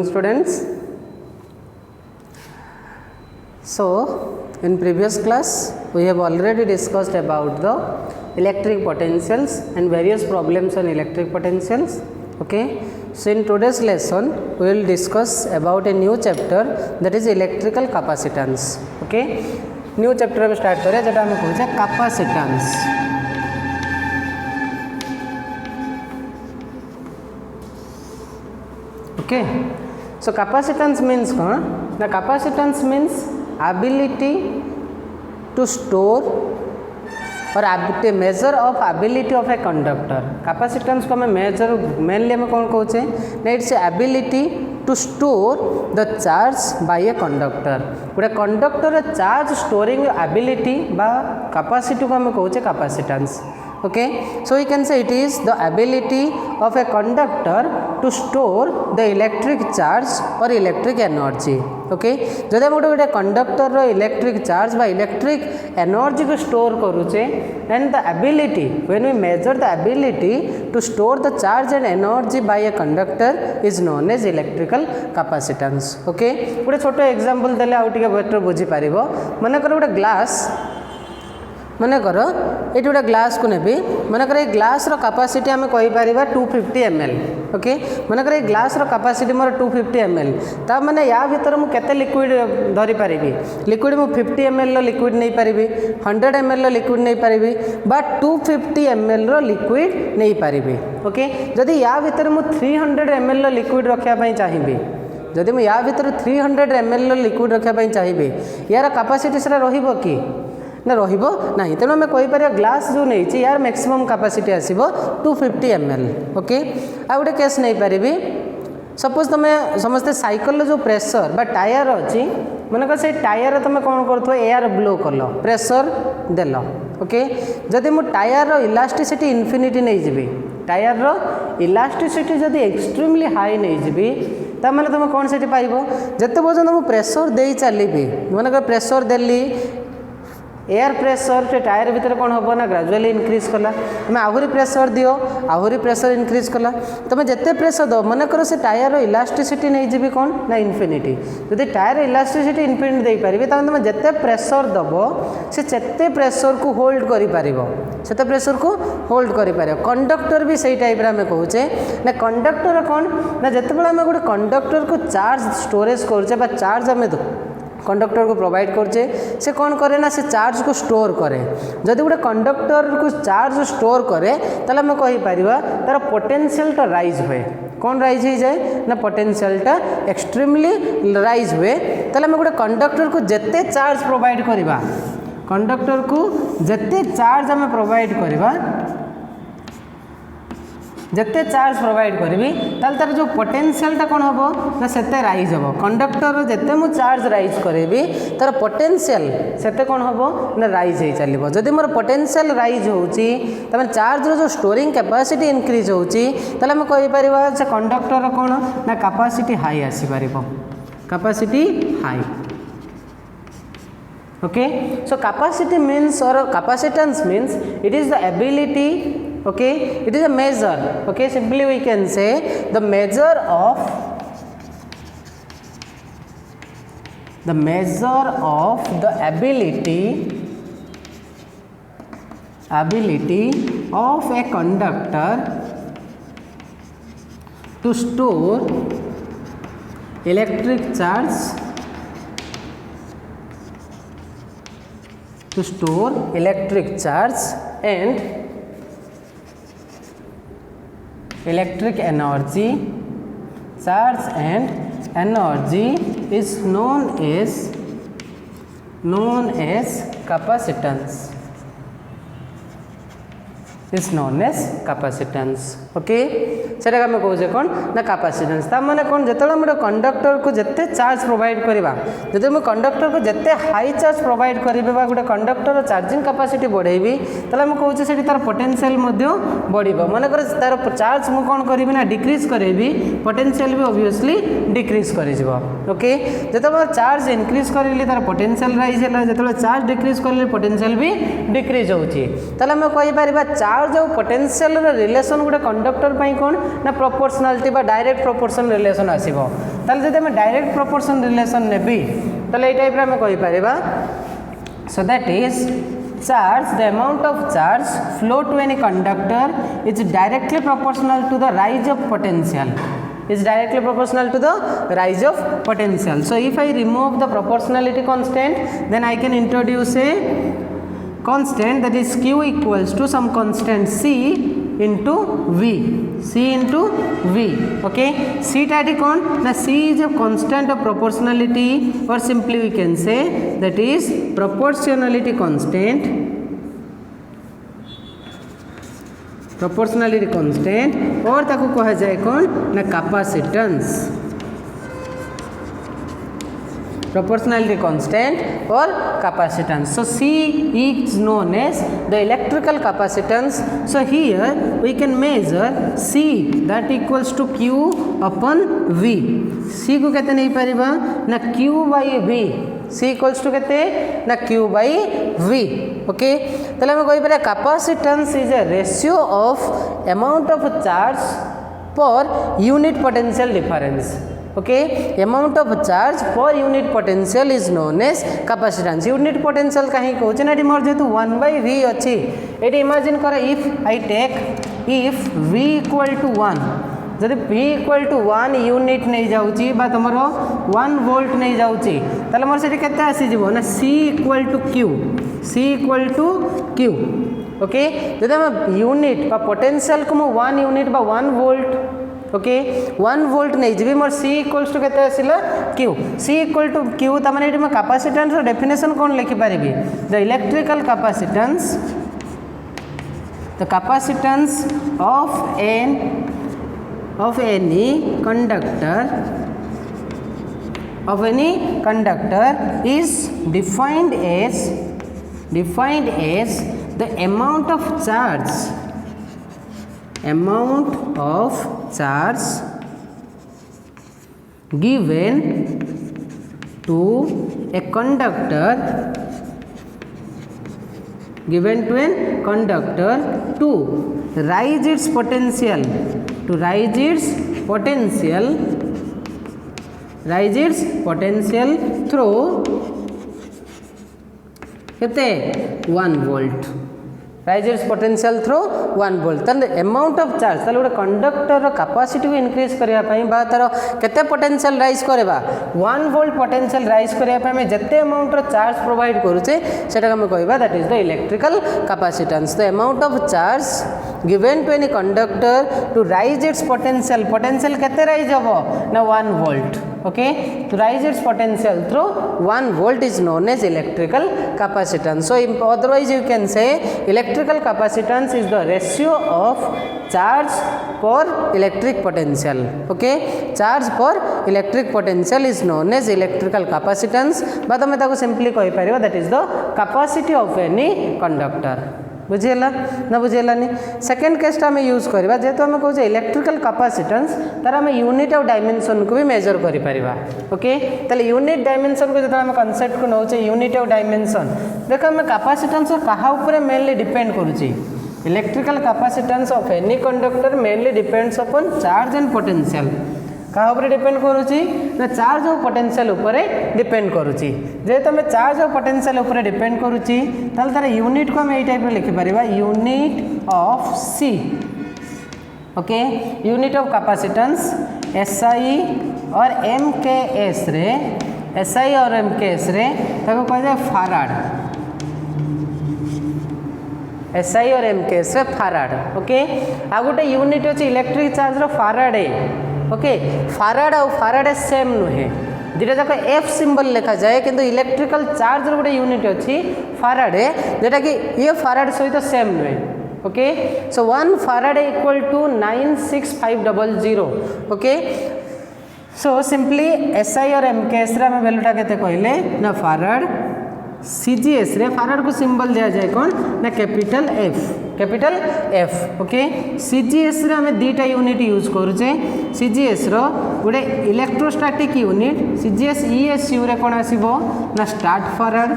Students, so in previous class we have already discussed about the electric potentials and various problems on electric potentials. Okay, so in today's lesson we will discuss about a new chapter, that is electrical capacitance. Okay, new chapter में start करें जेटा हमें कहते हैं capacitance. Okay, so capacitance means कौन? The capacitance means ability to store or measure of ability of a conductor. Capacitance को हमें measure mainly हमें कौन कहते हैं? It's ability to store the charge by a conductor. गोटे conductor charge storing ability बा capacity को हमें कहते हैं capacitance. Okay, so we can say it is the ability of a conductor to store the electric charge or electric energy. Okay, जब हम गोटे conductor रो electric charge बा इलेक्ट्रिक एनर्जी को स्टोर करूचे, and the ability, when we measure the ability to store the charge and energy by a conductor is known as electrical capacitance. Okay, गोटे छोटो example देले आउ टिके बेटर बुझी पारिबो. माने कर गोटे ग्लास, मन कर ये गोटे ग्लास को नेबी, मन कर ग्लास रो कैपेसिटी आम कहि परिबा 250 ml. ओके, मन कर ग्लास रो कैपेसिटी मोर 250 ml. ता माने या भीतर मु केते लिक्विड धरि परिबी? लिक्विड मु 50 ml रो लिक्विड नै परिबी, 100 ml रो लिक्विड नै परिबी, बट 250 ml रो लिक्विड नै परिबी. ओके, जदि या भीतर मु 300 ml रो लिक्विड रखिया पई चाहिबी, जदि मु या भीतर 300 ml रो लिक्विड रखिया पई चाहिबी, यार कैपेसिटी सरा रहिबो कि ना रहिबो नाही. तेणु आम कहीपर ग्लास जो नहीं यार मैक्सिमम कैपेसिटी आसो 250 ml. ओके, आ गोटे केस नहीं पारि, सपोज तुम समस्ते साइकल जो प्रेशर बा टायर अच्छी, मनकर से टायर तुम कौन कर एयर ब्लो कल प्रेशर देल. ओके, जदि मु टायर इलास्टिसिटी इनफिनिटी नहीं जी, टायर इलास्टिसिटी जदि एक्सट्रीमली हाई नहीं जी, तमें तुम कौन से पाइब जिते पर्यटन मु प्रेशर दे चली, मनकर प्रेशर देली एयर प्रेशर से टायर भितर कौन हम ना ग्रेजुअली इनक्रीज कला, तुम आहरी प्रेशर दियो आहरी प्रेशर इनक्रीज कला, तुम जिते प्रेशर दो मन कर से टायर इलास्टिसिटी नहीं जी कौन ना इनफिनिटी. जदि टायर इलास्टिसिटी इनफिनिटी दे पारि तुम जिते प्रेशर दब से चेते प्रेशर को होल्ड कर से प्रेशर को होल्ड कर. कंडक्टर भी सही टाइप आम कहे ना, कंडक्टर कौन ना जिते आम गोटे कंडक्टर को चार्ज स्टोरेज कर चार्ज आम कंडक्टर को प्रोवाइड करचे, से कौन करे ना से चार्ज को स्टोर करे. जदि गोटे कंडक्टर को चार्ज स्टोर करे ताले हम कहि परिबा तार पोटेंशियल टा राइज हुए. कौन राइज हो जाए ना पोटेंशियल टा एक्सट्रीमली राइज हुए. ताले हम गोटे कंडक्टर को जिते चार्ज प्रोवाइड करबा, कंडक्टर को जिते चार्ज आम प्रोवाइड करबा, जिते चार्ज प्रोवाइड करी ताल तार जो पोटेंशियल कौन हम ना सेते राइज हम. कंडक्टर जिते मु चार्ज राइज करी तार पोटेंशियल सेते कौन हम ना राइज हो चलो. जदि मोर पोटेंशियल राइज होची तमें चार्ज रो जो स्टोरिंग कैपेसिटी इनक्रीज होची, ताले हम कहि परिबा से कंडक्टर कौन ना कैपेसिटी हाई आसी परिबो, capacity high. Okay, so capacity means or capacitance means it is the ability. Okay, it is a measure. Okay, simply we can say the measure of the ability of a conductor to store electric charge, and electric energy. Charge and energy is known as capacitance. Is known as capacitance. Okay, सेटा आम कहे कौन ना capacitance. मैंने कौन जो गोटे conductor को जिते चार्ज प्रोवाइड करवा, जब मुझे कंडक्टर को जिते हाई चार्ज प्रोवाइड करी गोटे कंडक्टर चार्जिंग कैपेसिटी बढ़ेबी ताले मुझे से तार पोटेंशियल बढ़. मन कर तार चार्ज मुझे कौन करी ना डिक्रीज करेबी, पोटेंशियल भी ऑब्वियसली डिक्रीज कर. ओके, जो चार्ज इनक्रीज करी तार पोटेंशियल राइज है, जो चार्ज डिक्रीज करी पोटेंशियल भी डिक्रीज होची. ताले आम कहि परिबा चार्ज और पोटेंशियल रिलेशन गोटे कंडक्टर कौन ना प्रोपोर्शनालिटी बा डायरेक्ट प्रोपोर्शन रिलेशन आसीबो ताले जदि हम डायरेक्ट प्रोपोर्शन रिलेशन नेबी ताले ए टाइप रे हम कहि परिबा so that is charge the amount of charge flow to any conductor is directly proportional to the rise of potential is directly proportional to the rise of potential. So if I remove the proportionality constant then I can introduce a constant that is q equals to some constant c into v okay c टा कौन ना c is a constant of proportionality or simply we can say that is proportionality constant और ताको कहा जाए कौन ना capacitance proportionality constant or capacitance. So C is known as the electrical capacitance. So here we can measure C that equals to Q upon V. C को कहते नहीं परिबा ना Q by V. C equals to कहते ना Q by V. Okay. तो हमें कोई पता capacitance is a ratio of amount of charge per unit potential difference. Okay, amount of charge per unit potential is known as capacitance. Unit potential कहीं कहूँ ना मोर जेतु 1/v अच्छी एटी इमेजिन कर if I take if v equal to 1 जदि v equal to 1 unit नहीं जाऊँची बा तुमरो 1 volt नहीं जाऊँची ताले मोर सेठी केते आसी जीवो ना c equal to q okay जदि हम यूनिट बा पोटेंशियल को मो 1 यूनिट बा 1 वोल्ट ओके 1 वोल्ट नहीं जी मोर C इक्वल्स टू केते आसिला Q C equal to Q त माने एटी म कैपेसिटेंस रो डेफिनेशन कोन लिखि परिबी the electrical capacitance the capacitance of any conductor is defined as the amount of charge given to a conductor to rise its potential through कितने 1 volt rise its potential through 1 volt. Then the amount of charge ताले गोटे conductor रो capacity को increase करिया पई बा तार केते पोटेंशियल राइज करेबा 1 वोल्ट पोटेंशियल राइज करिया पई हमें जते अमाउंट रो चार्ज प्रोवाइड करूचे सेटा हम कहबा that is the electrical capacitance. The amount of charge given to any conductor to rise its potential केते राइज हबो ना 1 volt. Okay, to rise its potential through 1 volt is known as electrical capacitance. So otherwise you can say electrical capacitance is the ratio of charge per electric potential. Okay, charge per electric potential is known as electrical capacitance. But हमें ताको simply कहि परिबो that is the capacity of any conductor. बुझेला ना बुझेलानी second case आम use करवा जेहेतु आम कहे इलेक्ट्रिकल कैपेसिटेंस तार आम यूनिट और डायमेंशन को भी मेजर कर परिबा. ओके ताले यूनिट डायमेंशन को जो आम कॉन्सेप्ट को नौचे यूनिट और डायमेंशन देख आम कैपेसिटेंस कहा ऊपर मेनली डिपेंड करुच्ची electrical capacitance of any conductor mainly depends upon charge and potential क्या ऊपर डिपेंड करुच्ची ना चार्ज और पोटेंशियल ऊपर डिपेंड करुच्ची जेहेतु आम चार्ज और पोटेंशियल ऊपर डिपेंड करुच्ची ताल तार यूनिट को आम यही टाइप लिखिपर unit of C. Okay unit of capacitance SI or MKS रे SI और MKS रे ताको कह जाए फाराड SI और MKS रे फाराड. ओके आ गोटे यूनिट अच्छे इलेक्ट्रिक चार्ज रो फाराड है. ओके फाराड और फाराड सेम नुहे दुटा जाक F सिंबल लिखा जाए किंतु इलेक्ट्रिकल चार्ज रो गोटे यूनिट अच्छी फाराड है जेटा कि ये फाराड सहित सेम नुहे. Okay so 1 farad equal to 96500. Okay so simply SI or MKS रे हम वैल्यूटा केते कहले ना फाराड CGS रे फाराड को सिंबल दिया जाए कौन ना कैपिटल F. ओके CGS रे हमें दीटा यूनिट यूज करूचे CGS रो गोटे इलेक्ट्रोस्टैटिक यूनिट CGS ESU रे कौन आसीबो ना स्टार्ट फाराड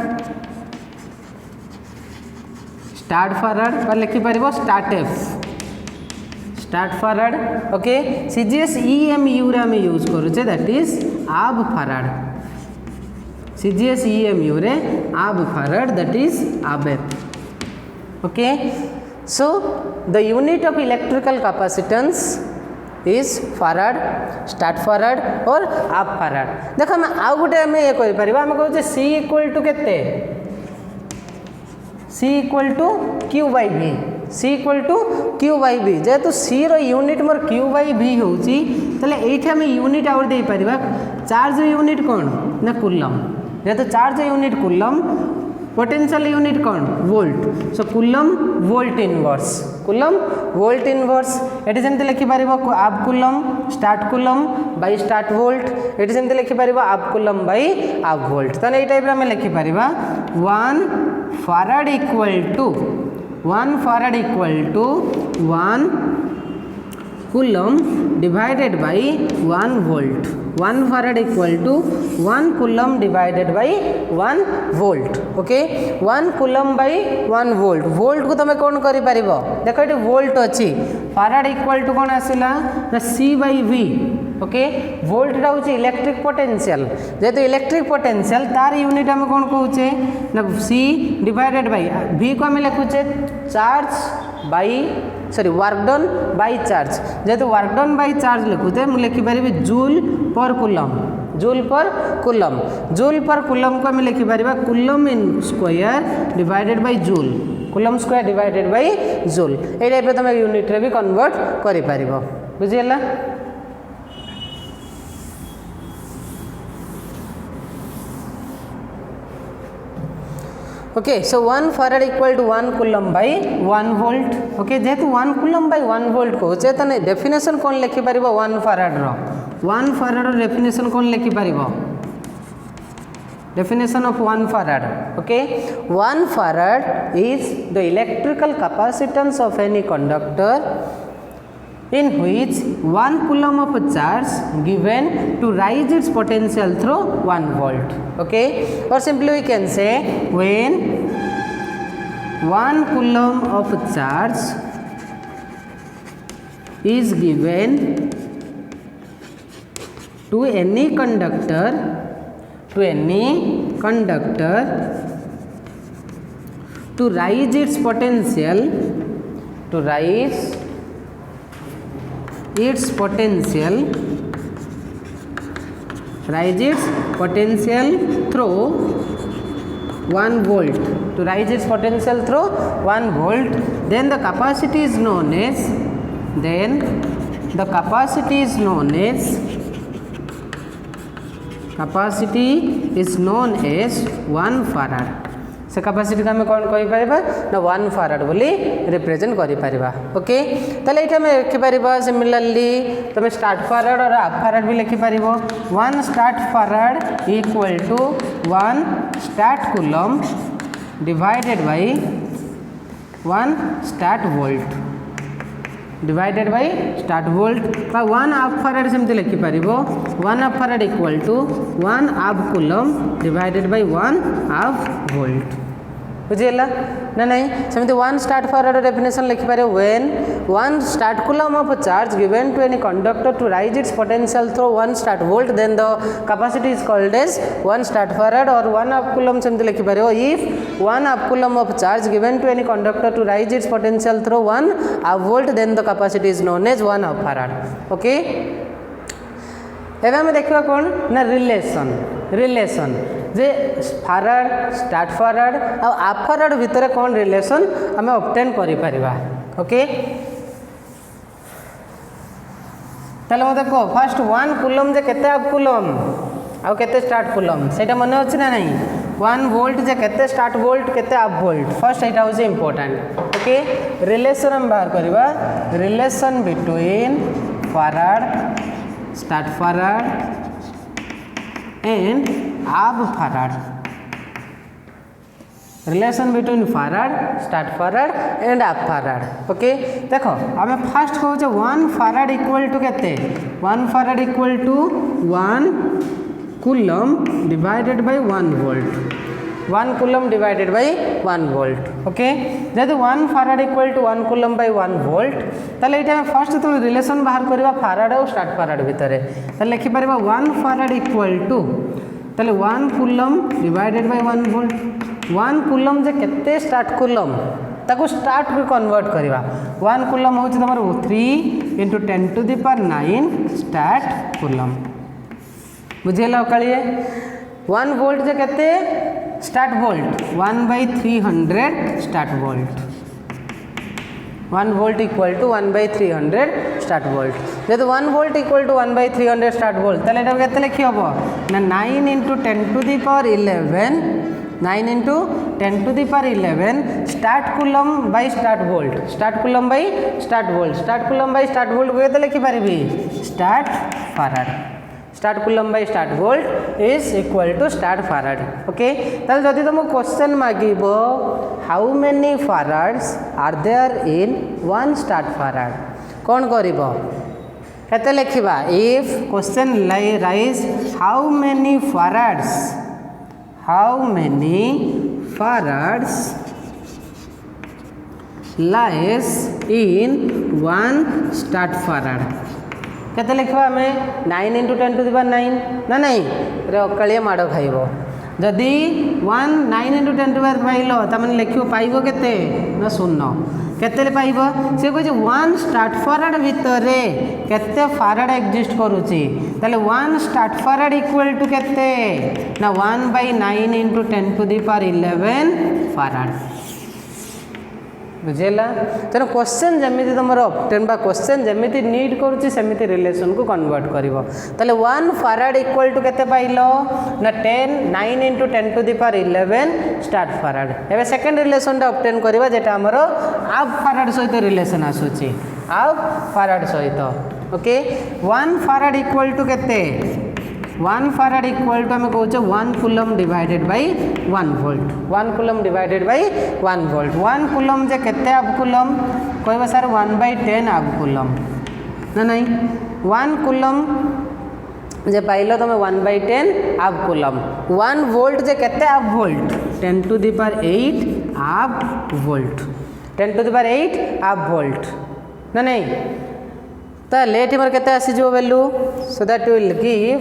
पर लिखि परिबो stat stat farad okay CGS EMU रे आमे यूज करूचे that is ab farad CGS EMU रे आब फराड दैट इज आबेप okay so the unit of electrical capacitance is farad start farad or ab farad देख आम आउ गोटे आम ये करें आम कहे सी इक्वल टू केते C equal to Q by V C equal to Q by V जेहेतु सी रो यूनिट मोर क्यू बाई भी होची तले एठी आम यूनिट आउट दे परिबा चार्ज यूनिट कौन ना कूलम जेहेतु charge unit coulomb potential unit कौन volt so coulomb volt inverse coulomb volt inverse एटी सेमती लिखि पारिबो ab coulomb stat coulomb by stat volt एटी सेमती लिखि पारिबो आब कूलम बाय आब वोल्ट तने ए टाइप रे हम लिखि पारिबा 1 farad equal to 1 coulomb divided by 1 volt 1 farad equal to 1 coulomb divided by 1 volt okay 1 coulomb by 1 volt volt को तुम कौन करि परिबो देखो ये वोल्ट अच्छी फराड इक्वल टू कौन आसला ना सी बाय वी ओके वोल्ट हूँ इलेक्ट्रिक पोटेंशियल जेहेतु इलेक्ट्रिक पोटेंशियल तार यूनिट आम कौन कहूचे ना सी डिवाइडेड बाय वी को आम लिखुचे charge by sorry work done by charge जेहेतु वर्क डन बाय चार्ज लिखुते मुझे लिखिपारि joule per coulomb joule per coulomb को आम लिखिपार coulomb in square divided by joule coulomb square divided by joule ये टाइप तुम यूनिट रे भी कन्वर्ट करि पारिबो बुझिला okay so 1 farad equal to 1 coulomb by 1 volt okay जेहेतु 1 कूलम बाय 1 वोल्ट कहूचे तने डेफिनेशन कौन लिखि पारिबो 1 फराड रो डेफिनेशन कौन लिखि पारिबो definition of 1 farad okay 1 farad is the electrical capacitance of any conductor in which 1 coulomb of charge given to rise its potential through 1 volt okay or simply we can say when 1 coulomb of charge is given to any conductor to rise its potential through 1 volt then the capacity is known as 1 farad से capacity को आम कौन कहि परिबा ना 1 farad बोली represent करि परिबा okay ताले एटा में लिखि परिबा सिमिलरली तुम स्टार्ट फराड और हाफ फराड भी लिखि परिबो 1 start farad equal to 1 stat coulomb divided by 1 start volt divided by stat volt बा 1 हाफ फराड सेमते लिखि परिबो 1 half farad equal to 1 half coulomb divided by 1 half volt बुझिला ना नहीं सेमते 1 स्टार्ट फराड डेफिनेशन लिखि पारे when 1 stat coulomb of charge given to any conductor to rise its potential through 1 start volt then the capacity is called as 1 start farad और 1 half coulomb सेमते लिखि पारे if 1 half coulomb of charge given to any conductor to rise its potential through 1 half volt then the capacity is known as 1 half farad okay एबे हम देखिबा कोन ना relation जे फराड स्टार्ट फराड और हाफ फराड भितर कौन relation आम ऑब्टेन करि परिबा ओके ताले मते को फर्स्ट 1 कूलम जे केते हाफ कूलम आ केते स्टार्ट कूलम सेटा मने अछि ना नहीं 1 वोल्ट जे केते स्टार्ट वोल्ट केते हाफ वोल्ट फर्स्ट एटा होजे इंपोर्टेंट ओके रिलेशन हम बाहर करबा relation between farad start farad and half farad relation between farad start farad and half farad okay देखो आम फास्ट कहूचे 1 फराड इक्वल टू केते 1 farad equal to 1 coulomb divided by 1 volt 1 coulomb divided by 1 volt okay जेहेतु 1 farad equal to 1 coulomb by 1 volt ताले एटा first तो relation बाहर करबा फाराड और स्टार्ट फाराड भितर ताले लिखि परबा 1 फाराड इक्वल टू ताले 1 coulomb divided by 1 volt 1 coulomb जे केते स्टार्ट कूलम ताको स्टार्ट को कन्वर्ट करवा 1 कूलम हो तुम 3 into 10 to the power 9 stat coulomb बुझेला कालिए 1 वोल्ट जे केते start volt 1/300 stat volt 1 volt equal to 1/300 stat volt जेहेतु 1 volt equal to 1/300 stat volt ताले एटा केते लिखि हबो ना 9 into 10 to the power 11 9 into 10 to the power 11 stat coulomb by stat volt stat coulomb by stat volt stat coulomb by stat volt को केते लिखि पारिबी stat farad stat coulomb by stat volt is equal to stat farad okay ताल जदि तुम question मागिबो how many farads are there in 1 stat farad कोन करिवो केते लिखिबा if question rise how many farads lies in 1 start farad केते लिखवा हमें 9 इंटू 10 टू द पावर 9 ना नहीं रे अकालिया माड़ खाइबो जदि 1 9 इंटू 10 टू द पावर पाइलो त माने लिखियो पाइबो केते ना 0 केते पाइबो से कहै 1 स्टार्ट फाराड भितरे केते फाराड एग्जिस्ट करूची ताले 1 स्टार्ट फाराड इक्वल टू केते ना 1/9 इंटू 10 टू द पावर 11 फाराड बुझेला तेना क्वेश्चन जमिति तुमर ऑप्टेन बा क्वेश्चन जमिति नीड करूची सेमिति रिलेशन को कन्वर्ट करिवो ताले 1 फाराड इक्वल टू केते पाइलो ना 9 into 10 to the power 11 stat farad एबे सेकंड रिलेशन टा ऑप्टेन करबा जेटा हमरो हाफ फाराड सहित रिलेशन आसुची हाफ फाराड सहित ओके 1 फाराड इक्वल टू केते 1 फाराड इक्वल टू हमें कहूँ 1 coulomb divided by 1 volt 1 coulomb divided by 1 volt 1 coulomb जे केते हाफ कूलम कहबा सर 1/10 हाफ कूलम ना नहीं 1 कूलम जे पाइलो तुम 1/10 हाफ कूलम 1 वोल्ट जे केते half volt 10 to the power 8 ab volt 10 to the power 8 ab volt ना नहीं तो लेट हमर केते आसी जो value so that will give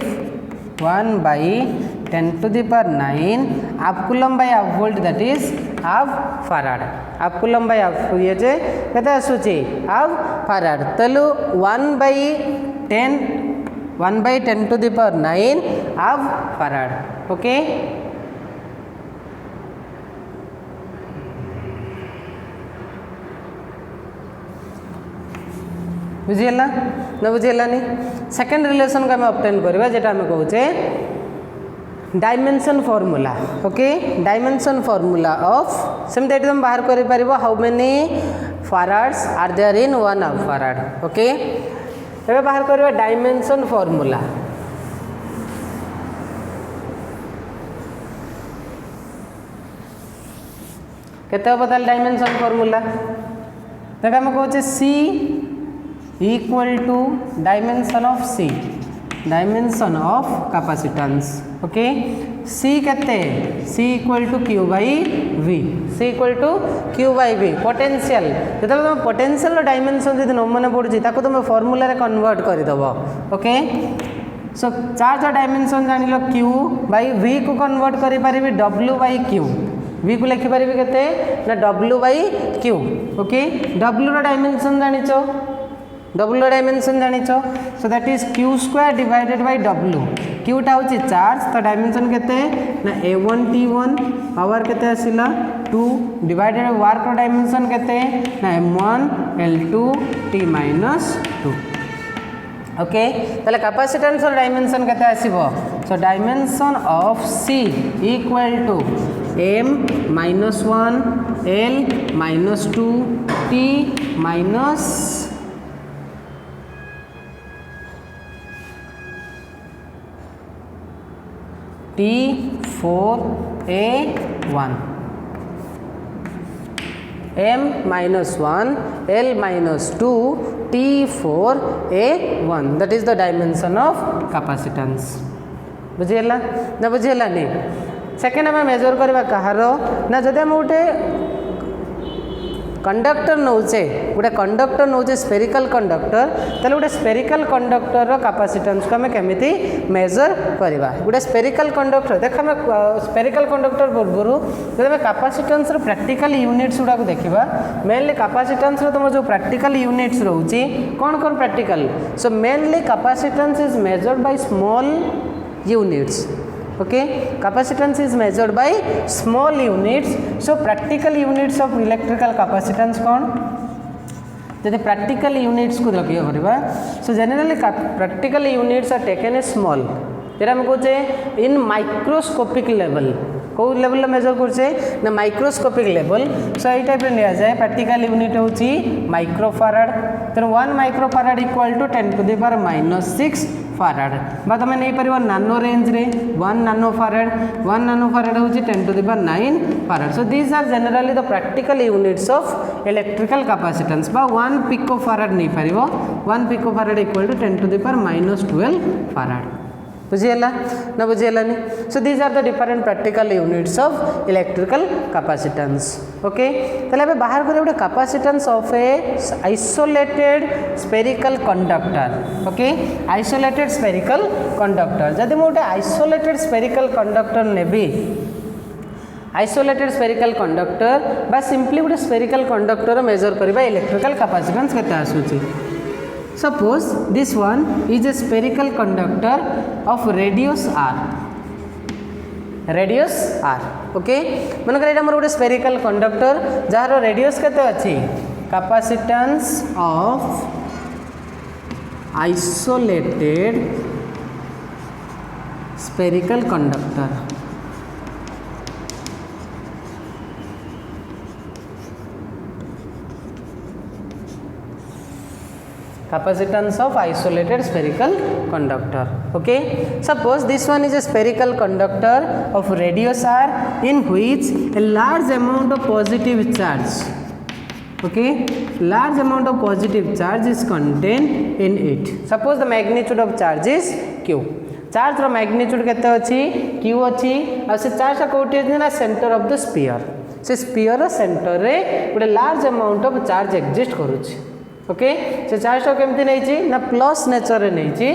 1/10 to the power 9 ab coulomb by ab volt that is ab farad ab coulomb by ab ये जे केते आसुची हाफ फाराड तलु 1/10 to the power 9 ab farad okay बुझेला ना बुझेला नहीं सेकंड रिलेशन को हमें ऑब्टेन करबा जेटा हमें कहूचे dimension formula okay dimension formula of same that तुम बाहर करि परिबो how many farads are there in 1 ab farad okay एबे बाहर करबा डायमेंशन फार्मूला केते बदल डायमेंशन फार्मूला देखा हम कहूचे सी equal to dimension of C dimension of capacitance okay C केते C equal to Q by V C equal to Q by V potential जेतले तुम potential dimension जदि न मन पड़ुची ताको तुम फार्मूला रे कन्वर्ट कर दबो ओके सो चार्ज डायमेंशन जानिलो Q by V को कन्वर्ट करि परिबी W by Q V को लिखि परिबी केते ना W by Q okay W रो डायमेंशन जानिचो W डायमेंशन जानिचो so that is Q square divided by W Q टा होची चार्ज तो डायमेंशन केते ना A1 T1 पावर केते आसिला 2 डिवाइडेड बाय वर्क रो डायमेंशन केते ना M1 L2 T - 2 ओके ताले कैपेसिटेंस रो डायमेंशन केते आसीबो so dimension of C equal to M - 1 L - 2 T T4A1 M - 1 L - 2 T4A1 that is the dimension of capacitance बुझेला ना बुझेला नहीं सेकेंड आम मेजर करवा कहार ना जदि आम गोटे कंडक्टर नौचे गोटे कंडक्टर नौचे स्पेरिकल कंडक्टर ताले गोटे स्पेरिकल कंडक्टर कैपेसिटेंस को आम केमिति मेजर करवा गोटे स्पेरिकल कंडक्टर देख आम स्पेरिकल कंडक्टर पूर्व जब आम कैपेसिटेंस प्रैक्टिकल यूनिट्स गुड़ा देखा मेनली कैपेसिटेंस तुम जो प्रैक्टिकल यूनिट्स रोचे कौन कौन practical so mainly capacitance is measured by small units okay capacitance is measured by small units so practical units of electrical capacitance कौन जब practical units को रखिए करवा so generally practical units are taken as small जेरा हम कहते in microscopic level कौ level measure करछे ना माइक्रोस्कोपिक लेवल सो एई टाइप रे लिया जाए प्रैक्टिकल यूनिट होची माइक्रोफाराड तो 1 microfarad equal to 10 to the power -6 farad बा तुम नहीं पार नानो रेंज रे 1 नानो फाराड होची 10 to the power 9 farad so these are generally the practical units of electrical capacitance बा 1 पिको फाराड नहीं पारिबो 1 pico farad equal to 10 to the power -12 farad बुझीगला ना बुझीगलानी so these are the different practical units of electrical capacitance okay ताले अबे बाहर करे गोटे capacitance of a isolated spherical conductor okay isolated spherical conductor जदि मो गोटे आइसोलेटेड स्पेरिकल कंडक्टर नेबी आइसोलेटेड स्पेरिकल कंडक्टर बा सिंपली गोटे स्पेरिकल कंडक्टर मेजर करबा इलेक्ट्रिकल कैपेसिटेंस केते आसुची Suppose this one is a spherical conductor of radius r. Radius r. Okay. मन कर मोर गोटे spherical conductor जार radius केते अछि capacitance of isolated spherical conductor. Capacitance of isolated spherical conductor okay suppose this one is a spherical conductor of radius r in which a large amount of positive charge okay large amount of positive charge is contained in it suppose the magnitude of charge is q charge रो magnitude केते अछि q अछि आ से charge कोठी अछि ना centre of the sphere से sphere रो सेंटर रे गोटे large amount of charge exist करूछि ओके से चार्ज तो केमती नहीं ना प्लस नेचर रे नहीं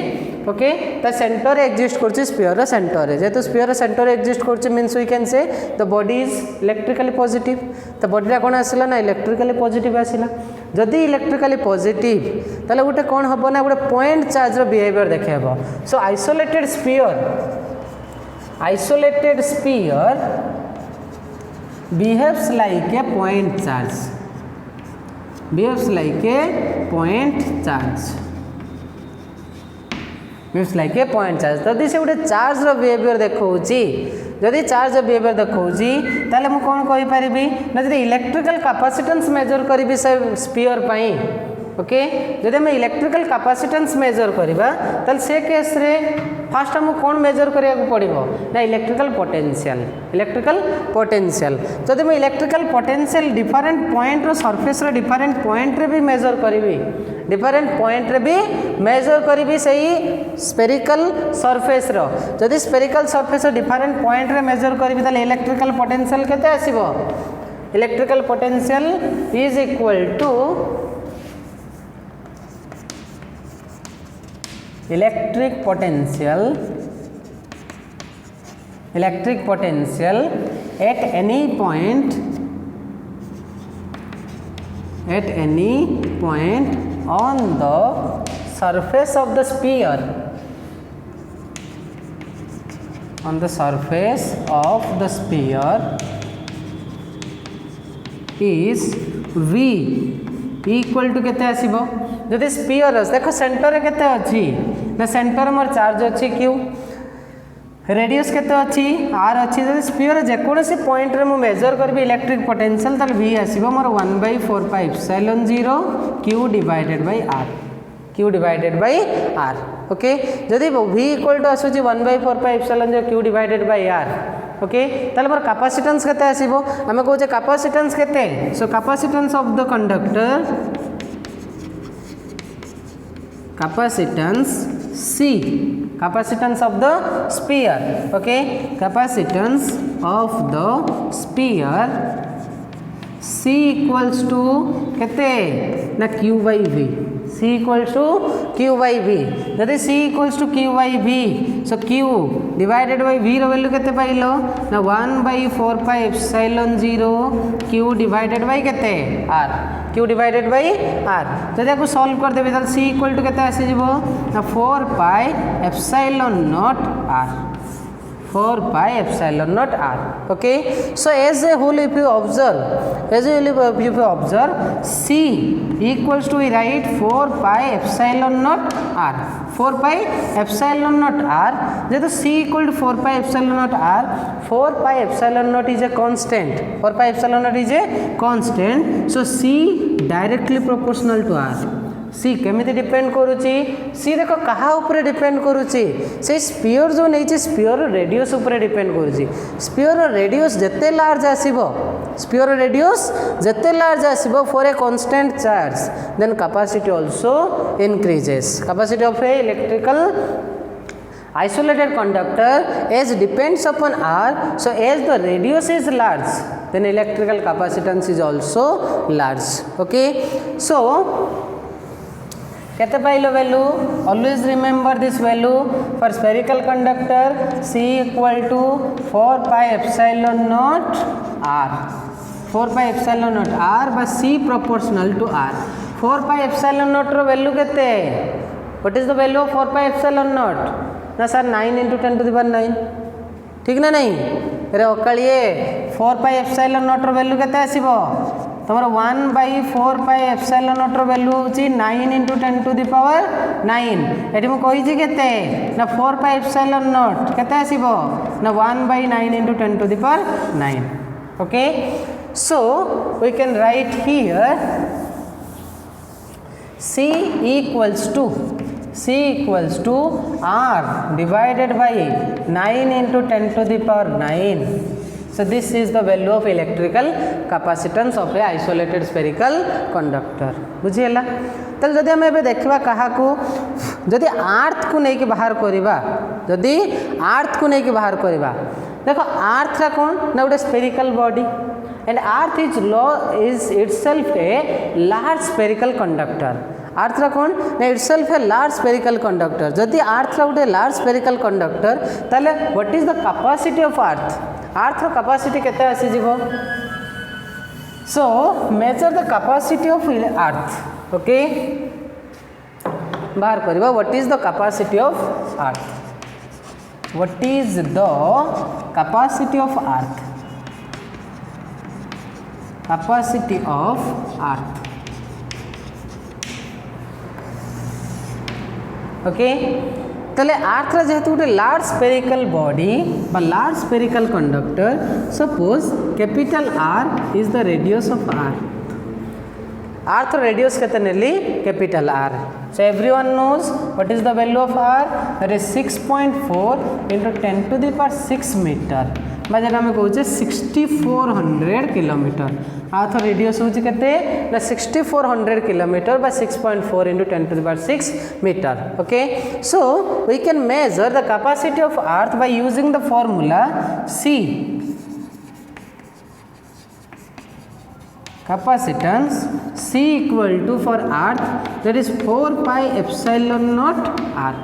ओके ता सेंटर एग्जिस्ट करछि स्फीयर रो सेंटर रे जेतो स्फीयर रो सेंटर एग्जिस्ट करछि means we can say the body is electrically positive तो बॉडी रा कोन आसिला ना इलेक्ट्रिकली पॉजिटिव आसिला जदि इलेक्ट्रिकली पॉजिटिव ताले गोटे कोन हबो ना गोटे पॉइंट चार्ज रो बिहेवियर देखेबो so isolated sphere behaves like a point charge behaves like a point charge behaves like a point charge जदि से गोटे चार्ज रो बिहेवियर देखौची जदि चार्ज बिहेवियर देखौची ताले मु कोन कहि परिबी ना जदि इलेक्ट्रिकल कैपेसिटेंस मेजर करिबी से स्फीयर पई ओके जदि हम इलेक्ट्रिकल कैपेसिटेंस मेजर करबा ताले से केस रे फास्ट हम कोन मेजर करिया को पड़िबो ना इलेक्ट्रिकल पोटेंशियल जदि मैं इलेक्ट्रिकल पोटेंशियल डिफरेंट पॉइंट रो सरफेस रो डिफरेंट पॉइंट रे भी मेजर करिबी डिफरेंट पॉइंट रे भी मेजर करिबी सही स्फेरिकल सरफेस रो जदि स्फेरिकल सरफेस रो डिफरेंट पॉइंट रे मेजर करिबी ताले इलेक्ट्रिकल पोटेंशियल केते आसीबो electrical potential is equal to electric potential at any point on the surface of the sphere is v equal to केते आसीबो जदि स्फीयर देखो सेंटर केते अछि ना सेंटर मोर चार्ज अछि q रेडियस केते अछि r अछि जदि स्फीयर जे कोनोसी पॉइंट रे मु मेजर करबी इलेक्ट्रिक पोटेंशियल ताल v आसीबो मोर 1/4πε0 q divided by r okay जदि v इक्वल टू आसुची 1/4πε0 q divided by r okay ताले मोर कैपेसिटेंस केते आसीबो हमें कहूचे कैपेसिटेंस केते so capacitance of the conductor C, capacitance of the sphere. Okay, capacitance of the sphere C equals to केते ना Q by V. C equals to Q by V. जदि C equals to Q by V, so Q divided by V रो value केते पाइलो ना 1 by 4 pi epsilon 0 Q divided by केते R. Q divided by R. जदि आपको solve कर देबे त C equal to केते आसी जिवो ना 4 pi epsilon naught R. 4 pi epsilon naught R. Okay, so as a whole if you observe C equals to, we write 4 pi epsilon naught R. 4 pi epsilon naught R. Just C equal to 4 pi epsilon naught R. 4 pi epsilon naught is a constant. 4 pi epsilon naught is a constant. So C directly proportional to R. सी केमिति depend करुची सी देखो कहा ऊपर depend करुची से sphere जो नहीं sphere radius ऊपर डिपेंड करुची स्पीयर रेडियस जिते लार्ज आसीबो स्पीयर रेडियस जिते लार्ज आसीबो for a constant charge then capacity also increases capacity of a electrical isolated conductor as depends upon R, so as the radius is large then electrical capacitance is also large. Okay, so केते pilo value always remember this value for spherical conductor C equal to 4 pi epsilon naught R. 4 pi epsilon naught R by C proportional to R. 4 pi epsilon naught रो value केते what is the value of 4 pi epsilon naught ना sir 9 × 10 to the power 9 ठीक ना नहीं रे ओकलिए 4 pi epsilon naught रो value केते आसीबो तमर 1 by 4 pi epsilon naught रो वैल्यू होची 9 × 10 to the power 9 एठी मु कहि छी केते ना 4 pi epsilon naught केते आसीबो ना 1 by 9 × 10 to the power 9. Okay, so we can write here C equals to R divided by 9 × 10 to the power 9. So this is the value of electrical capacitance of a isolated spherical conductor. बुझिएला तल जदि हम एबे देखबा कहा को जदि अर्थ को नहीं के बाहर करबा जदि अर्थ को नहीं के बाहर करबा देखो अर्थ रा कोन ना उडे spherical body and earth is itself a large spherical conductor. Earth रा कोन ना itself a large spherical conductor. जदि अर्थ रा उडे large spherical conductor ताले what is the capacity of earth? अर्थ रा capacity केते आसी जिवो so measure the capacity of earth. Okay, बाहर करबा what is the capacity of earth? What is the capacity of earth? Capacity of earth. Okay, तले अर्थ रा जेहेतु गोटे लार्ज स्फेरिकल बॉडी बा large spherical conductor suppose capital R is the radius of earth radius केते नेली capital R. So everyone knows what is the value of R, that is 6.4 × 10 to the power 6 meter बा जेटा हम कहूचे 6400 kilometre. अर्थ radius होची केते ना 6400 kilometre by 6.4 × 10 to the power 6 meter. Okay, so we can measure the capacity of earth by using the formula C. Capacitance C equal to for earth that is 4 pi epsilon naught R.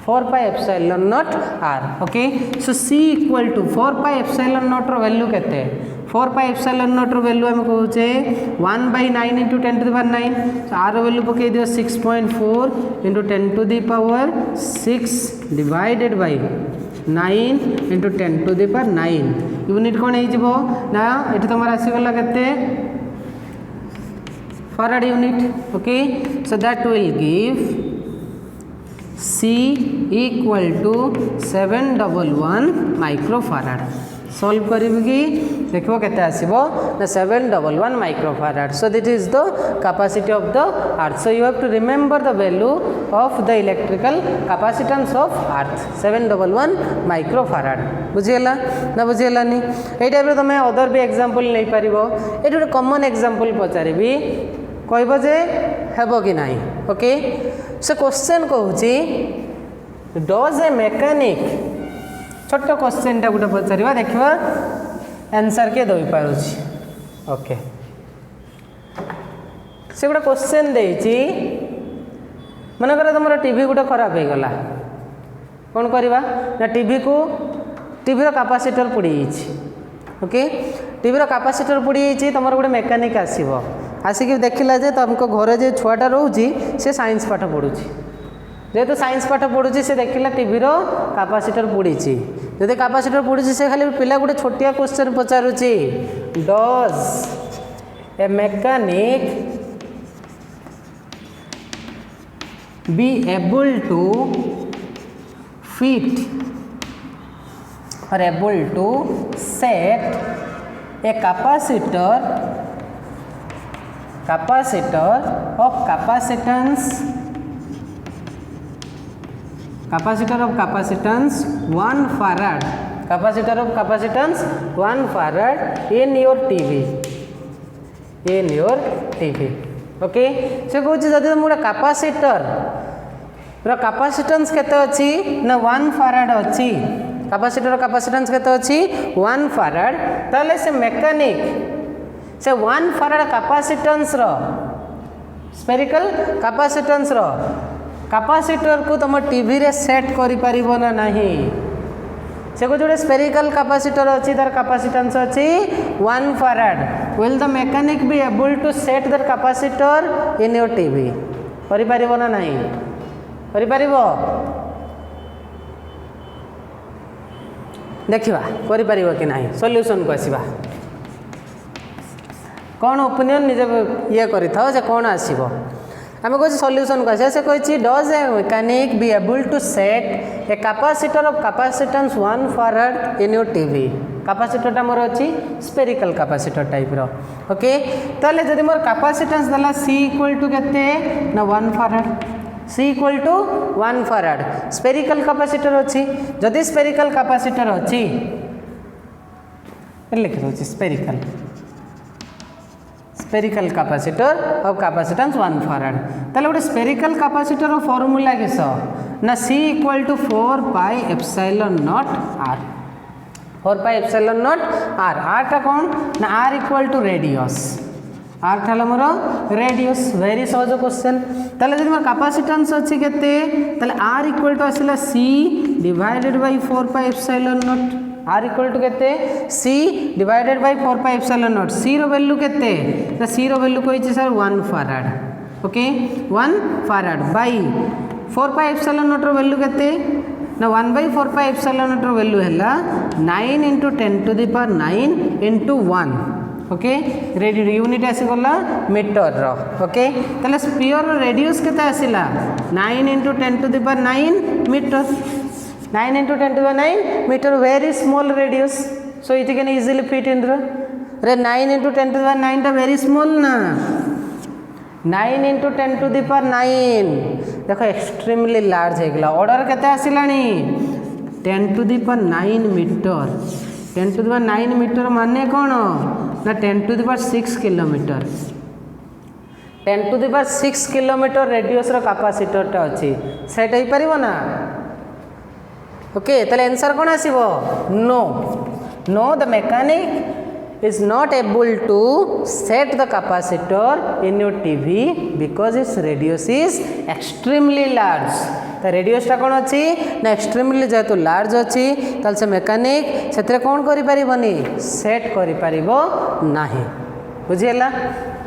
4 pi epsilon naught R. Okay, so C equal to 4 pi epsilon naught रो value केते 4 pi epsilon naught रो value हम कहूचे 1 by 9 × 10 to the power 9. So R row value पके दियो 6.4 × 10 to the power 6 divided by 9 × 10 to the power 9. Unit कोन हे जिवो ना एठी तमरा आसी गला केते farad unit. Okay, so that will give C equal to 711 microfarad. Solve करिबि देखो केते आसीबो ना 711 microfarad. So that is the capacity of the earth. So you have to remember the value of the electrical capacitance of earth 711 microfarad. बुझिएला ना बुझिएला नी ए type रो तमे other भी example नै परिबो. एटा ଗୋଟେ common example पचारिबी कहबो जे हेबो कि नाही. ओके, से क्वेश्चन कहूची डज ए मेकानिक छोट क्वेश्चन टा गोटे पचार देखा आंसर किए दई पारुछि ओके से गोटे क्वेश्चन देछि मनकर तुम टीवी गोटे खराब हो गला कौन करवा ना टीवी रो कैपेसिटर पोड़ी ओके टीवी रो कैपेसिटर पोड़ी तुम गोटे मेकानिक आसीबो आसिक देखला जे तुमको घरे जो छुआटा रोची से साइंस पाठ पढ़ुँ जेहेतु साइंस पाठ पढ़ुची से देखला टीवी रो कैपेसिटर पोड़ी जदि कैपेसिटर पोड़ी से खाली पिला गोटे छोटिया क्वेश्चन पचारुची does a mechanic be able to fit or able to set a capacitor of capacitance 1 farad capacitor of capacitance 1 farad in your TV okay से कहूँ जदि तुम गोटे कैपेसिटर कैपेसिटेंस केते अच्छी ना 1 फाराड अच्छी कैपेसिटर कैपेसिटेंस केते अच्छी 1 फाराड ताले से मेकानिक से 1 फाराड कैपेसिटेंस रो स्पेरिकल कैपेसिटेंस रो कैपेसिटर को तुम टीवी रे सेट करि परिबो ना नहीं से को जोड़े स्पेरिकल कैपेसिटर अच्छी तार कैपेसिटेंस अच्छी 1 farad will the mechanic be able to set the capacitor in your TV करि परिबो ना नहीं करिपारिबो देखिबा करिपारिबो कि नहीं सॉल्यूशन को आसीबा कौन ओपिनियन निजे ये करि थाओ जे कौन आसीबो आमे कहै सॉल्यूशन को आसे से कहै does a mechanic be able to set a capacitor of capacitance 1 farad in your TV capacitor टा मोर अछि स्पेरिकल कैपेसिटर टाइप रो ओके ताले जदि मोर कैपेसिटेंस दला C इक्वल टू केते ना 1 farad C equal to 1 farad spherical capacitor अच्छी जदि स्पेरिकल कैपेसिटर अच्छी लिखि दो spherical capacitor of capacitance 1 farad ताले गोटे स्पेरिकल कैपेसिटर रो फार्मूला किस ना C equal to 4 pi epsilon naught R 4 pi epsilon naught R टा कौन ना R equal to radius R था मोर रेडियस वेरी सहज क्वेश्चन ताले जदि मोर कैपेसिटेंस अच्छी केते ताले आर इक्वल टू आसिला C divided by 4 pi epsilon naught R equal to केते C divided by 4 pi epsilon naught C रो वैल्यू केते ना C रो वैल्यू कोइ sir 1 farad okay 1 फाराड bye 4 pi epsilon naught रो वैल्यू केते ना 1 बाय 4 पाई एप्सिलॉन नॉट रो वैल्यू हैला 9 into 10 to the power 9 into 1 okay unit आसीगला मीटर रो ओके ताले स्फीयर रेडियस केते आसिला 9 into 10 to the power 9 metre 9 into 10 to the power 9 metre very small radius so it can easily fit in रे 9 into 10 to the power 9 टा very small ना 9 into 10 to the power 9 देखो extremely large है गला order केते आसिलानी 10 to the power 9 metre 10 to the power 9 metre माने कौन ना 10 to the power 6 kilometre 10 to the power 6 kilometre radius रो कैपेसिटर टा अछि सेट होई परिबो ना ओके ताले आंसर कोन आसीबो no the mechanic is not able to set the capacitor in your TV because its radius is extremely large तो रेडियस टा कौन अच्छी ना एक्सट्रीमली जेहेतु लार्ज अच्छी ताल से मेकानिक से कौन करि परिबनी सेट करि परिबो नाही बुझिएला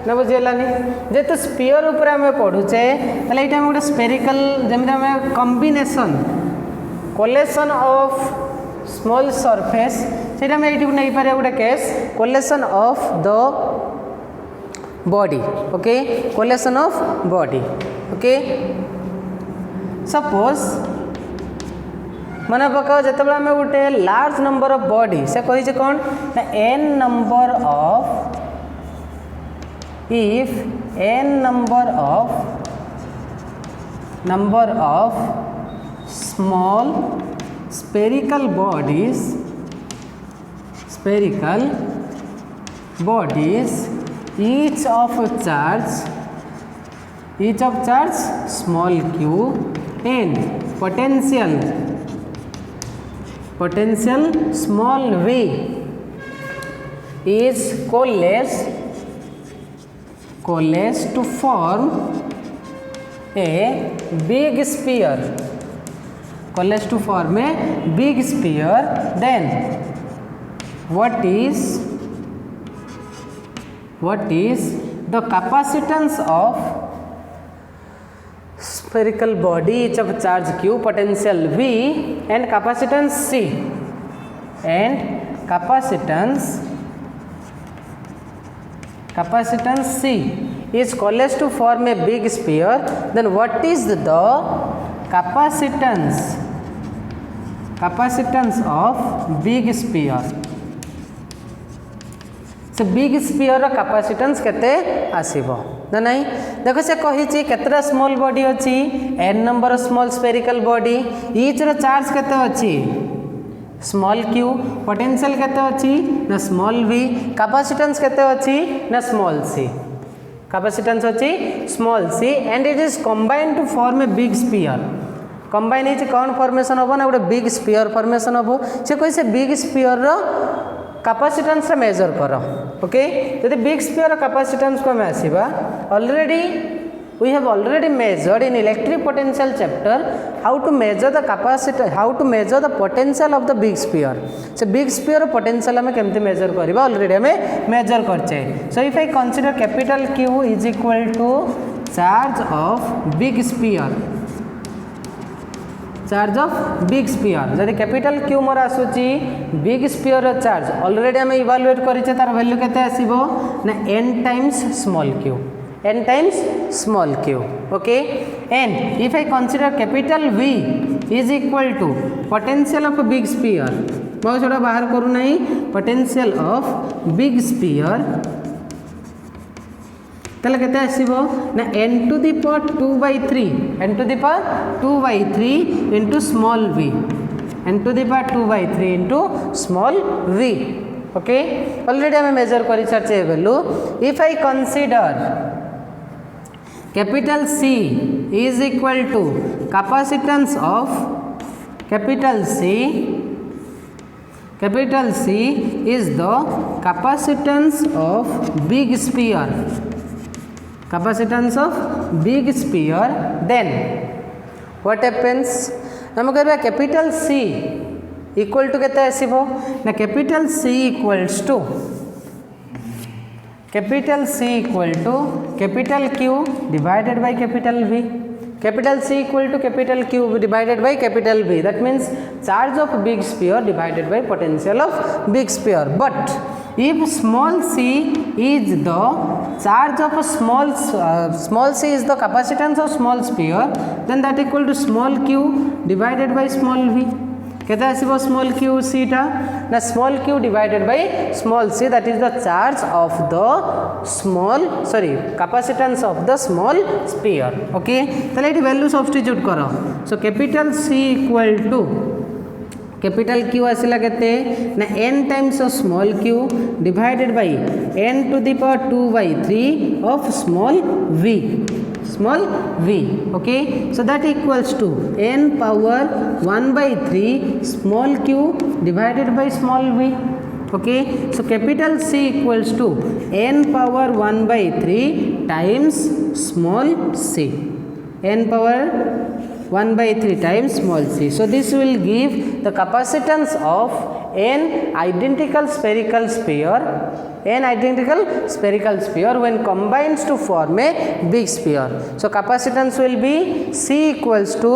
ना बुझिएलानी जेहेतु स्फीयर ऊपर आमे पढुचे ताले एटा गोटे स्फेरिकल जेमि आमे combination collection of small surface से नहीं पारे गोटे case collection of the body okay collection of body okay suppose मन पकाओ जिते आम गोटे लार्ज नंबर ऑफ बॉडी से कही कौन ना n number of if n number of small spherical bodies each of charge small q n potential small v is coalesced to form a big sphere, then what is the capacitance of spherical body each of charge q, potential v and capacitance c, and capacitance c is coalesced to form a big sphere, then what is the capacitance of big sphere? से big sphere capacitance केते आसीबो ना नहीं? देखो से कहिछि केतरा small body अछि, n number small spherical body, each रो चार्ज केते अछि स्मॉल q, पोटेंशियल केते अछि ना स्मॉल v, कैपेसिटेंस केते अछि ना स्मॉल c, कैपेसिटेंस अछि small c and it is combined to form a big sphere. Combine हे कौन फॉर्मेशन हम ना गोटे बिग स्फीयर फॉर्मेशन हम, से कोई से बिग स्फीयर रो कैपेसिटेंस रे मेजर करो। ओके, यदि बिग स्फीयर कैपेसिटेंस को हम आसीबा, already we have already measured in electric potential chapter how to measure the capacity, how to measure the potential of the big sphere. So big sphere potential हमें केमती measure करिबा already हमें measure करछे। So if I consider capital Q is equal to charge of big sphere, charge of big sphere, जदि capital Q मोर आसुची big sphere charge already हमें evaluate करिছে तार वैल्यू केते आसीबो ना n times small q, okay. And if I consider capital V is equal to potential of big sphere, बहुत छोटा बाहर करू नहीं, पोटेंशियल ऑफ बिग स्फीयर तले केते आसीबो ना n to the power 2/3 into small v, n to the power 2/3 into small v, okay. Already हमें मेजर करि छाचे value. If I consider capital C is equal to capacitance of capital C is the capacitance of big sphere, then what happens हम कहबा capital C equal to केते आसीबो ना capital C equals to capital Q divided by capital V, capital C equal to capital Q divided by capital V, that means charge of big sphere divided by potential of big sphere. But if small c is the charge of a small c is the capacitance of small sphere, then that equal to small q divided by small v. केते आसीबो small q c टा ना small q divided by small c, that is the charge of the capacitance of the small sphere, okay. तले एटी value substitute करो। So capital C equal to capital Q आसिला केते ना n times of small q divided by n to the power 2/3 of small v, okay। So that equals to n power 1/3 small q divided by small v, okay। So capital C equals to n power 1/3 times small c, n power 1/3 times small c. So this will give the capacitance of n identical spherical sphere when combines to form a big sphere. So capacitance will be C equals to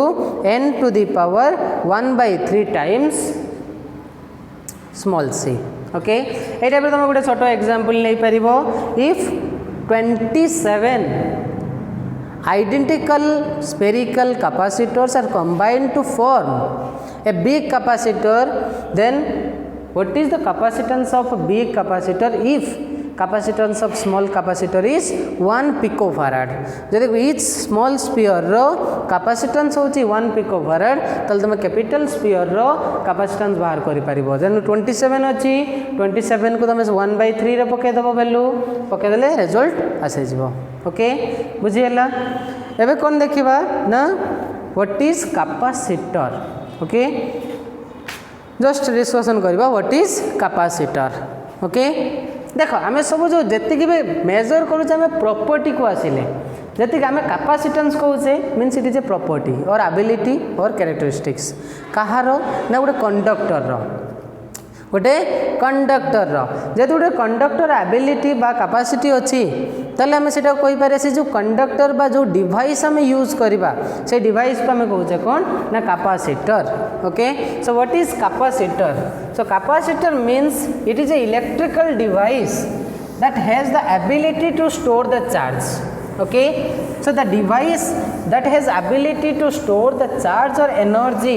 n to the power 1/3 times small c, okay। ए type तुम गोटे छोट example नहीं परिबो। If 27 identical spherical capacitors are combined to form a big capacitor, then what is the capacitance of a big capacitor if capacitance of small capacitor is 1 picofarad? जदि each small sphere रो capacitance होची 1 picofarad, तल तुम capital sphere रो capacitance बाहर करि परिबो। जन 27 अछि, 27 को तुम 1/3 रे पके दबो वैल्यू, पके देले रिजल्ट आसे जिवो, ओके। बुझियला? एबे कोन देखिबा ना what is capacitor okay just discussion करबा व्हाट इज कैपेसिटर ओके देख आम सब जो जी भी मेजर करुचे प्रॉपर्टी को आसिले जी आम कैपेसिटेंस कहूचे means it is a property और एबिलिटी और कैरेक्टरिस्टिक्स कहार ना गोटे कंडक्टर गोटे कंडक्टर जेहेतु गोटे कंडक्टर एबिलिटी बा कैपेसिटी अच्छी ताले आम से कहीपर से जो कंडक्टर बा जो डिवाइस आम यूज करवा से डिवाइस को आम कहूचे कौन ना capacitor okay so what is capacitor so capacitor means it is a electrical device that has the ability to store the charge okay so the device that has ability to store the charge or energy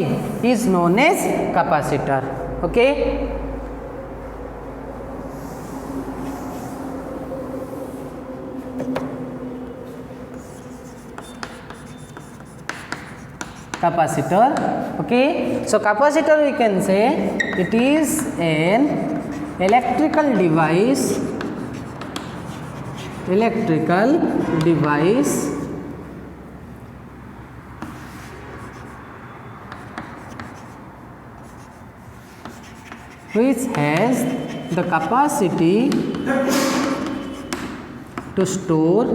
is known as capacitor okay capacitor okay so capacitor we can say it is an electrical device which has the capacity to store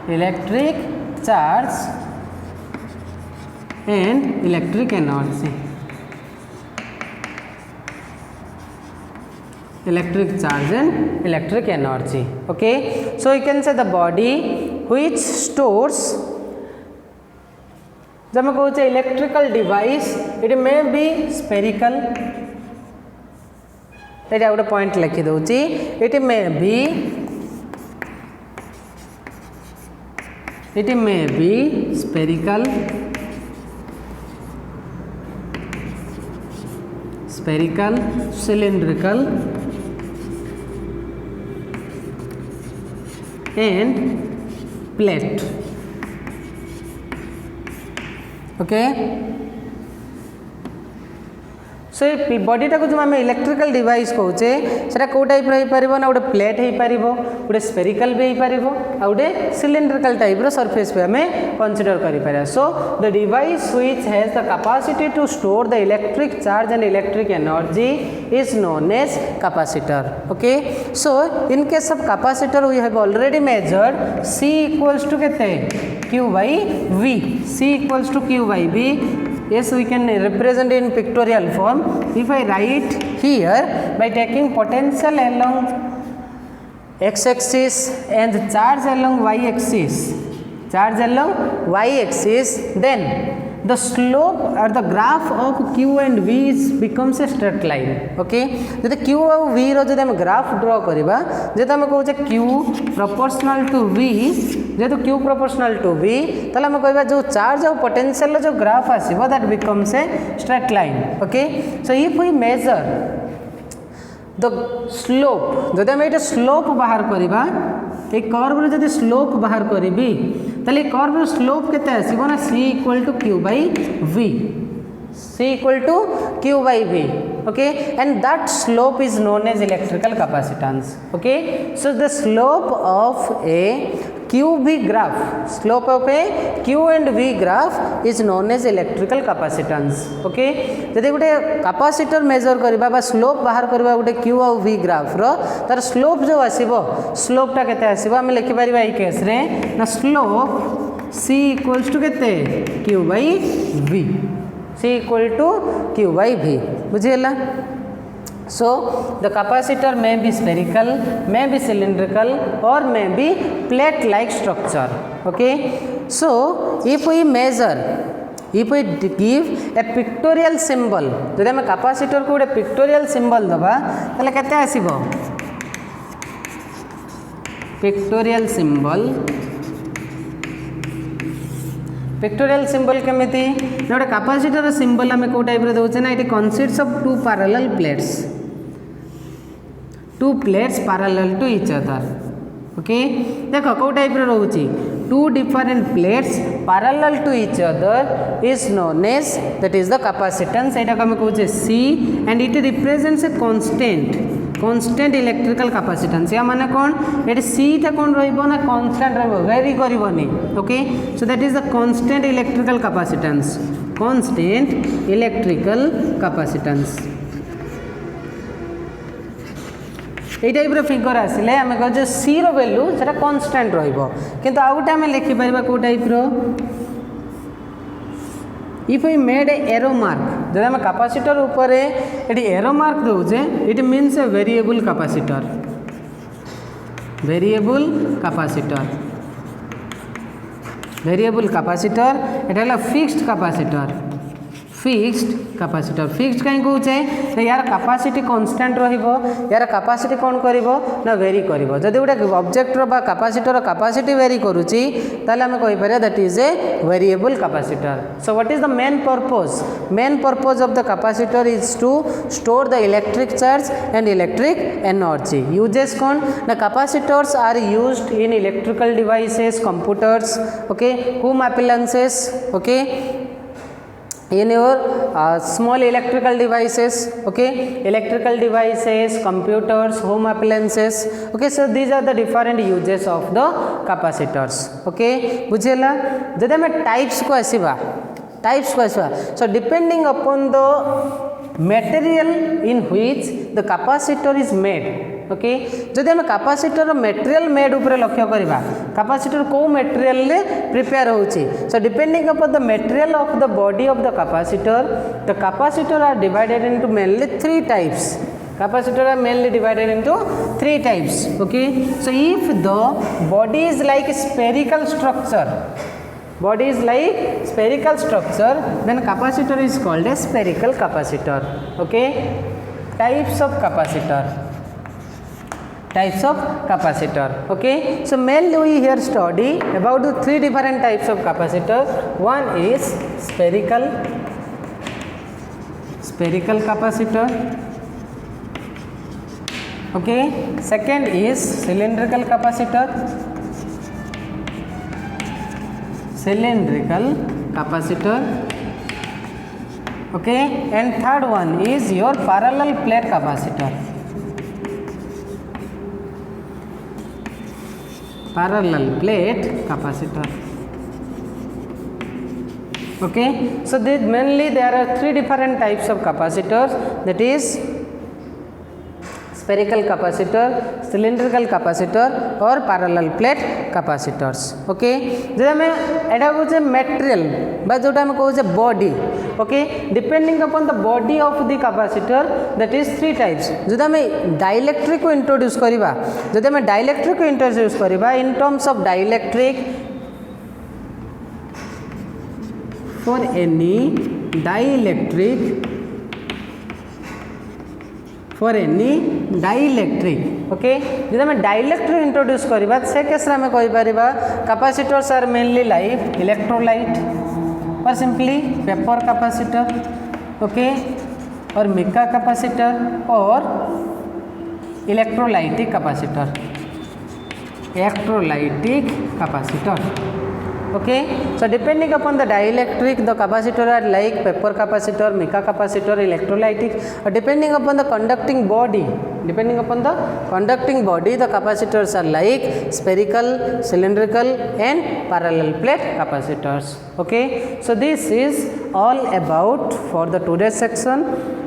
electric charge and electric energy electric charge and electric energy okay so you can say the body which stores जब मैं कहूँ electrical device it may be spherical ये गोटे point लिखी दूची it may be spherical cylindrical and plate okay so ये बॉडीटा को जो आम इलेक्ट्रिकल डिवाइस कहचे से कौ टाइप हो ना गोटे प्लेट हो पार गोटे स्पेरिकल भी हो पार आ गोटे सिलिंड्रिकल टाइप सरफेस पे आम कंसीडर कर so the device which has the capacity to store the electric charge and electric energy is known as capacitor okay so in case of capacitor we have already measured C equals to केते Q by V C equals to Q by V yes we can represent in pictorial form if I write here by taking potential along x axis and charge along y axis then the slope or the graph of Q and V becomes a straight line okay जब Q और V रो जब हम graph draw करबा जब हम कहूचे Q proportional to V जेहेतु Q प्रोपोर्शनल टू V तले हम कहबा जो चार्ज और पोटेंशियल जो ग्राफ आसीबो that becomes a straight line okay so if we measure the slope जब हम ये स्लोप बाहर करबा ये कर्व रे जब स्लोप बाहर करी ताले कर्व स्लोप केते आसीबो ना C equal to Q by V C equal to Q by V okay and that slope is known as electrical capacitance okay so the slope of a QV graph slope of a Q and V graph is known as electrical capacitance okay जदि गोटे capacitor major करबा बा slope बाहर करबा गोटे Q और V graph रो तार slope जो आसीबो स्लोपटा केते आसीबो हम लिखि परिबा ए केस रे ना स्लोप C इक्वल्स टू केते Q by V C equal to Q by V बुझीगला so the capacitor may be spherical may be cylindrical or may be plate like structure okay so if we give a pictorial symbol जदि हम capacitor को गोटे pictorial symbol दबा ताले केते आसीबो pictorial symbol केमिति गोटे capacitor symbol आम कौ टाइप दौचे ना ये consist of two plates parallel to each other okay देख कौ टाइप रोचे two different plates parallel to each other is known as that is the capacitance यहाँ आम कहे C and it represents a constant constant electrical capacitance या माने कौन ये सीटा कौन रहिबो ना कांस्टेंट रहिबो वेरी करबोनी okay so that is the constant electrical capacitance constant electrical capacitance ये टाइप फिगर आसिले आम कहे सी रैल्यू से कांस्टेंट रु आउ गोटे आम लिखिपर कौ type if we made arrow mark जब आम कैपेसिटर ऊपर ये एरो मार्क दौचे it means a variable capacitor एटा फिक्स्ड फिक्स्ड कहीं कहे यार कैपेसिटी कांस्टेंट रहिबो यार कैपेसिटी कौन करिवो ना वेरी करिवो जदि गोटे ऑब्जेक्टर बा कैपेसिटर कैपेसिटी वेरी करूची ताले हम कहि पारे that is a variable capacitor so what is the main purpose of the capacitor is to store the electric charge and electric energy uses कौन ना capacitors are used in electrical devices computers okay home appliances okay in your small electrical devices computers home appliances okay so these are the different uses of the capacitors okay बुझेला जदि हमें types को आसीबा so depending upon the material in which the capacitor is made okay जदि आम capacitor material made उपर लक्ष्य करवा capacitor को मटेरियल ले प्रिपेयर होची so depending upon the material of the body of the capacitor are divided into mainly three types capacitor are mainly divided into three types okay so if the body is like spherical structure then capacitor is called a spherical capacitor okay types of capacitor okay so mainly we here study about the three different types of capacitor one is spherical capacitor okay second is cylindrical capacitor okay and third one is your parallel plate capacitor okay so mainly there are three different types of capacitors that is spherical capacitor cylindrical capacitor और parallel plate capacitors okay जब हमें एटा कहूँ material बा जोटा हम कहूँ body okay depending upon the body of the capacitor that is three types जब हमें डाइलेक्ट्रिक को इंट्रोड्यूस करवा जब हमें डाइलेक्ट्रिक को इंट्रोड्यूस करवा in terms of dielectric for any dielectric okay जब हमें डाइलेक्ट्रिक इंट्रोड्यूस करवा से केस आम कहीपर capacitors are mainly like electrolyte और सिंपली पेपर कैपेसिटर ओके और मिका कैपेसिटर और electrolytic capacitor okay so depending upon the dielectric the capacitor are like paper capacitor mica capacitor electrolytic depending upon the conducting body the capacitors are like spherical cylindrical and parallel plate capacitors okay so this is all about for the today's section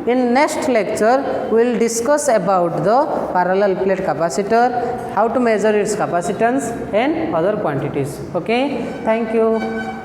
in next lecture we will discuss about the parallel plate capacitor how to measure its capacitance and other quantities okay thank you